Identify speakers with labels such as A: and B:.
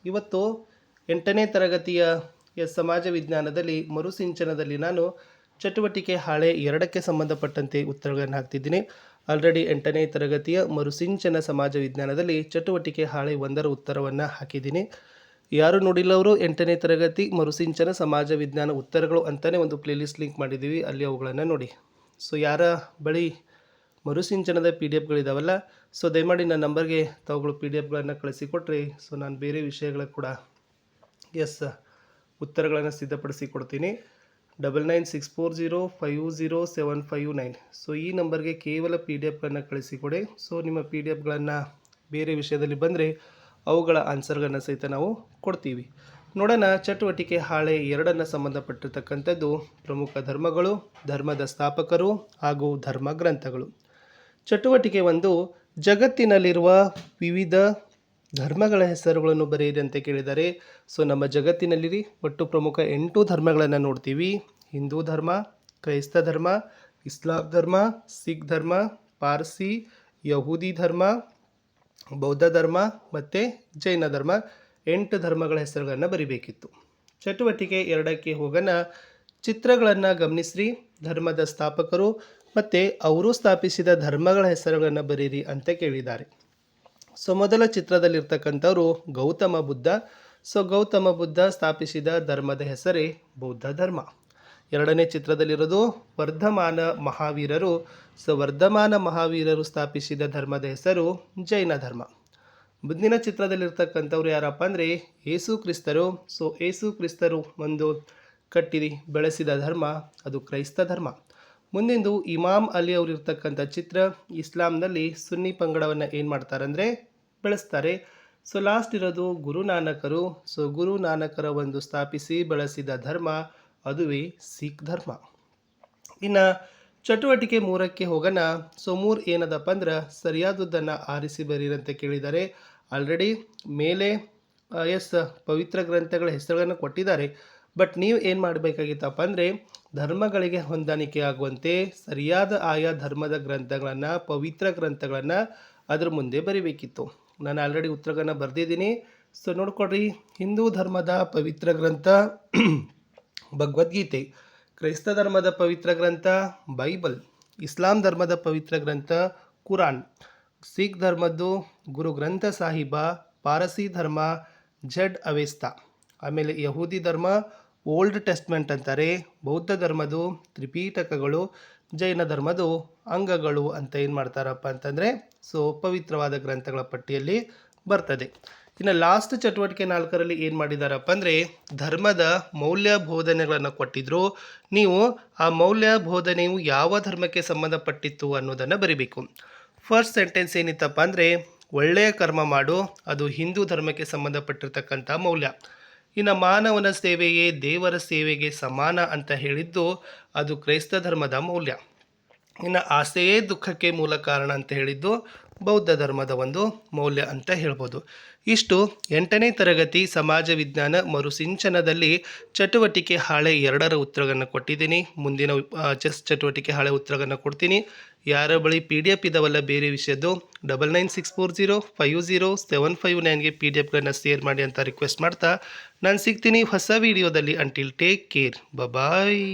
A: ಇವತ್ತು 8ನೇ ತರಗತಿಯ ಸಮಾಜ ವಿಜ್ಞಾನದಲ್ಲಿ ಮರುಸಿಂಚನದಲ್ಲಿ ನಾನು ಚಟುವಟಿಕೆ ಹಾಳೆ 2ಕ್ಕೆ ಸಂಬಂಧಪಟ್ಟಂತೆ ಉತ್ತರಗಳನ್ನು ಹಾಕ್ತಿದ್ದೀನಿ. ಆಲ್ರೆಡಿ 8ನೇ ತರಗತಿಯ ಮರುಸಿಂಚನ ಸಮಾಜ ವಿಜ್ಞಾನದಲ್ಲಿ ಚಟುವಟಿಕೆ ಹಾಳೆ 1ರ ಉತ್ತರವನ್ನು ಹಾಕಿದ್ದೀನಿ. ಯಾರು ನೋಡಿಲ್ಲವರು 8ನೇ ತರಗತಿ ಮರುಸಿಂಚನ ಸಮಾಜ ವಿಜ್ಞಾನ ಉತ್ತರಗಳು ಅಂತಲೇ ಒಂದು ಪ್ಲೇಲಿಸ್ಟ್ ಲಿಂಕ್ ಮಾಡಿದ್ದೀವಿ, ಅಲ್ಲಿ ಅವುಗಳನ್ನು ನೋಡಿ. ಸೊ ಯಾರ ಬಳಿ ಮರುಸಿಂಚನದ PDF ಸೊ ದಯಮಾಡಿ ನನ್ನ ನಂಬರ್ಗೆ ತಾವುಗಳು PDF ಕಳಿಸಿಕೊಟ್ರೆ ಸೊ ನಾನು ಬೇರೆ ವಿಷಯಗಳ ಕೂಡ ಉತ್ತರಗಳನ್ನು ಸಿದ್ಧಪಡಿಸಿ ಕೊಡ್ತೀನಿ. 9964050759 ಸೊ ಈ ನಂಬರ್ಗೆ ಕೇವಲ PDF ಕಳಿಸಿಕೊಡಿ. ಸೊ ನಿಮ್ಮ PDF ಬೇರೆ ವಿಷಯದಲ್ಲಿ ಬಂದರೆ ಅವುಗಳ ಆನ್ಸರ್ಗಳನ್ನು ಸಹಿತ ನಾವು ಕೊಡ್ತೀವಿ. ನೋಡೋಣ, ಚಟುವಟಿಕೆ ಹಾಳೆ 2ನ್ನು ಸಂಬಂಧಪಟ್ಟಿರ್ತಕ್ಕಂಥದ್ದು ಪ್ರಮುಖ ಧರ್ಮಗಳು, ಧರ್ಮದ ಸ್ಥಾಪಕರು ಹಾಗೂ ಧರ್ಮ ಗ್ರಂಥಗಳು. ಚಟುವಟಿಕೆ 1, ಜಗತ್ತಿನಲ್ಲಿರುವ ವಿವಿಧ ಧರ್ಮಗಳ ಹೆಸರುಗಳನ್ನು ಬರೆಯಿರಿ ಅಂತ ಕೇಳಿದ್ದಾರೆ. ಸೊ ನಮ್ಮ ಜಗತ್ತಿನಲ್ಲಿ ಒಟ್ಟು ಪ್ರಮುಖ 8 ಧರ್ಮಗಳನ್ನು ನೋಡ್ತೀವಿ. ಹಿಂದೂ ಧರ್ಮ, ಕ್ರೈಸ್ತ ಧರ್ಮ, ಇಸ್ಲಾಂ ಧರ್ಮ, ಸಿಖ್ ಧರ್ಮ, ಪಾರ್ಸಿ, ಯಹೂದಿ ಧರ್ಮ, ಬೌದ್ಧ ಧರ್ಮ ಮತ್ತು ಜೈನ ಧರ್ಮ. 8 ಧರ್ಮಗಳ ಹೆಸರುಗಳನ್ನು ಬರಿಬೇಕಿತ್ತು. ಚಟುವಟಿಕೆ 2ಕ್ಕೆ ಹೋಗೋಣ. ಚಿತ್ರಗಳನ್ನು ಗಮನಿಸ್ರಿ, ಧರ್ಮದ ಸ್ಥಾಪಕರು ಮತ್ತು ಅವರು ಸ್ಥಾಪಿಸಿದ ಧರ್ಮಗಳ ಹೆಸರುಗಳನ್ನು ಬರೀರಿ ಅಂತ ಕೇಳಿದ್ದಾರೆ. ಸೊ ಮೊದಲ ಚಿತ್ರದಲ್ಲಿರ್ತಕ್ಕಂಥವರು ಗೌತಮ ಬುದ್ಧ. ಸೊ ಗೌತಮ ಬುದ್ಧ ಸ್ಥಾಪಿಸಿದ ಧರ್ಮದ ಹೆಸರೇ ಬೌದ್ಧ ಧರ್ಮ. 2ನೇ ಚಿತ್ರದಲ್ಲಿರೋದು ವರ್ಧಮಾನ ಮಹಾವೀರರು. ಸೊ ವರ್ಧಮಾನ ಮಹಾವೀರರು ಸ್ಥಾಪಿಸಿದ ಧರ್ಮದ ಹೆಸರು ಜೈನ ಧರ್ಮ. ಮುಂದಿನ ಚಿತ್ರದಲ್ಲಿರ್ತಕ್ಕಂಥವ್ರು ಯಾರಪ್ಪ ಅಂದರೆ ಏಸು ಕ್ರಿಸ್ತರು. ಸೊ ಏಸು ಕ್ರಿಸ್ತರು ಒಂದು ಕಟ್ಟಿ ಬೆಳೆಸಿದ ಧರ್ಮ ಅದು ಕ್ರೈಸ್ತ ಧರ್ಮ. ಮುಂದಿಂದು ಇಮಾಮ್ ಅಲಿ ಅವರು ಇರ್ತಕ್ಕಂಥ ಚಿತ್ರ. ಇಸ್ಲಾಂನಲ್ಲಿ ಸುನ್ನಿ ಪಂಗಡವನ್ನು ಏನು ಮಾಡ್ತಾರೆ ಅಂದರೆ ಬೆಳೆಸ್ತಾರೆ. ಸೊ ಲಾಸ್ಟ್ ಇರೋದು ಗುರುನಾನಕರು. ಸೊ ಗುರುನಾನಕರ ಒಂದು ಸ್ಥಾಪಿಸಿ ಬೆಳೆಸಿದ ಧರ್ಮ ಅದುವೇ ಸಿಖ್ ಧರ್ಮ. ಇನ್ನು ಚಟುವಟಿಕೆ 3ಕ್ಕೆ ಹೋಗೋಣ. ಸೊ 3 ಏನದಪ್ಪ ಅಂದ್ರೆ ಸರಿಯಾದದ್ದನ್ನು ಆರಿಸಿ ಬರೀರಂತ ಕೇಳಿದ್ದಾರೆ. ಆಲ್ರೆಡಿ ಮೇಲೆ ಪವಿತ್ರ ಗ್ರಂಥಗಳ ಹೆಸರುಗಳನ್ನು ಕೊಟ್ಟಿದ್ದಾರೆ. ಬಟ್ ನೀವು ಏನು ಮಾಡಬೇಕಾಗಿತ್ತಪ್ಪ ಅಂದರೆ ಧರ್ಮಗಳಿಗೆ ಹೊಂದಾಣಿಕೆ ಆಗುವಂತೆ ಸರಿಯಾದ ಆಯಾ ಧರ್ಮದ ಗ್ರಂಥಗಳನ್ನು, ಪವಿತ್ರ ಗ್ರಂಥಗಳನ್ನು ಅದ್ರ ಮುಂದೆ ಬರೀಬೇಕಿತ್ತು. ನಾನು ಆಲ್ರೆಡಿ ಉತ್ತರಗಳನ್ನು ಬರೆದಿದ್ದೀನಿ. ಸೊ ನೋಡ್ಕೊಡ್ರಿ, ಹಿಂದೂ ಧರ್ಮದ ಪವಿತ್ರ ಗ್ರಂಥ ಭಗವದ್ಗೀತೆ, ಕ್ರೈಸ್ತ ಧರ್ಮದ ಪವಿತ್ರ ಗ್ರಂಥ ಬೈಬಲ್, ಇಸ್ಲಾಂ ಧರ್ಮದ ಪವಿತ್ರ ಗ್ರಂಥ ಕುರಾನ್, ಸಿಖ್ ಧರ್ಮದ್ದು ಗುರು ಗ್ರಂಥ ಸಾಹಿಬ, ಪಾರಸಿ ಧರ್ಮ ಜಡ್ ಅವೆಸ್ತಾ, ಆಮೇಲೆ ಯಹೂದಿ ಧರ್ಮ ಓಲ್ಡ್ ಟೆಸ್ಟ್ಮೆಂಟ್ ಅಂತಾರೆ, ಬೌದ್ಧ ಧರ್ಮದು ತ್ರಿಪೀಠಕಗಳು, ಜೈನ ಧರ್ಮದು ಅಂಗಗಳು ಅಂತ ಏನು ಮಾಡ್ತಾರಪ್ಪ ಅಂತಂದರೆ ಸೊ ಪವಿತ್ರವಾದ ಗ್ರಂಥಗಳ ಪಟ್ಟಿಯಲ್ಲಿ ಬರ್ತದೆ. ಇನ್ನು ಲಾಸ್ಟ್ ಚಟುವಟಿಕೆ 4ರಲ್ಲಿ ಏನು ಮಾಡಿದಾರಪ್ಪ ಅಂದರೆ ಧರ್ಮದ ಮೌಲ್ಯ ಬೋಧನೆಗಳನ್ನು ಕೊಟ್ಟಿದ್ರು. ನೀವು ಆ ಮೌಲ್ಯ ಬೋಧನೆಯು ಯಾವ ಧರ್ಮಕ್ಕೆ ಸಂಬಂಧಪಟ್ಟಿತ್ತು ಅನ್ನೋದನ್ನು ಬರಿಬೇಕು. ಫಸ್ಟ್ ಸೆಂಟೆನ್ಸ್ ಏನಿತ್ತಪ್ಪ ಅಂದರೆ ಒಳ್ಳೆಯ ಕರ್ಮ ಮಾಡು, ಅದು ಹಿಂದೂ ಧರ್ಮಕ್ಕೆ ಸಂಬಂಧಪಟ್ಟಿರ್ತಕ್ಕಂಥ ಮೌಲ್ಯ. ಇನ್ನು ಮಾನವನ ಸೇವೆಯೇ ದೇವರ ಸೇವೆಗೆ ಸಮಾನ ಅಂತ ಹೇಳಿದ್ದು ಅದು ಕ್ರೈಸ್ತ ಧರ್ಮದ ಮೌಲ್ಯ. ಇನ್ನು ಆಸೆಯೇ ದುಃಖಕ್ಕೆ ಮೂಲ ಕಾರಣ ಅಂತ ಹೇಳಿದ್ದು ಬೌದ್ಧ ಧರ್ಮದ ಒಂದು ಮೌಲ್ಯ ಅಂತ ಹೇಳ್ಬೋದು. ಇಷ್ಟು 8ನೇ ತರಗತಿ ಸಮಾಜ ವಿಜ್ಞಾನ ಮರುಸಿಂಚನದಲ್ಲಿ ಚಟುವಟಿಕೆ ಹಾಳೆ 2ರ ಉತ್ತರಗಳನ್ನು ಕೊಟ್ಟಿದ್ದೀನಿ. ಮುಂದಿನ ಚಟುವಟಿಕೆ ಹಾಳೆ ಉತ್ತರಗಳನ್ನು ಕೊಡ್ತೀನಿ. ಯಾರ ಬಳಿ PDF ಇದಾವಲ್ಲ ಬೇರೆ ವಿಷಯದ್ದು 9964050759ಗೆ PDF ಶೇರ್ ಮಾಡಿ ಅಂತ ರಿಕ್ವೆಸ್ಟ್ ಮಾಡ್ತಾ ನಾನು ಸಿಗ್ತೀನಿ ಹೊಸ ವಿಡಿಯೋದಲ್ಲಿ. ಅಂಟಿಲ್ ಟೇಕ್ ಕೇರ್, ಬಾಯ್.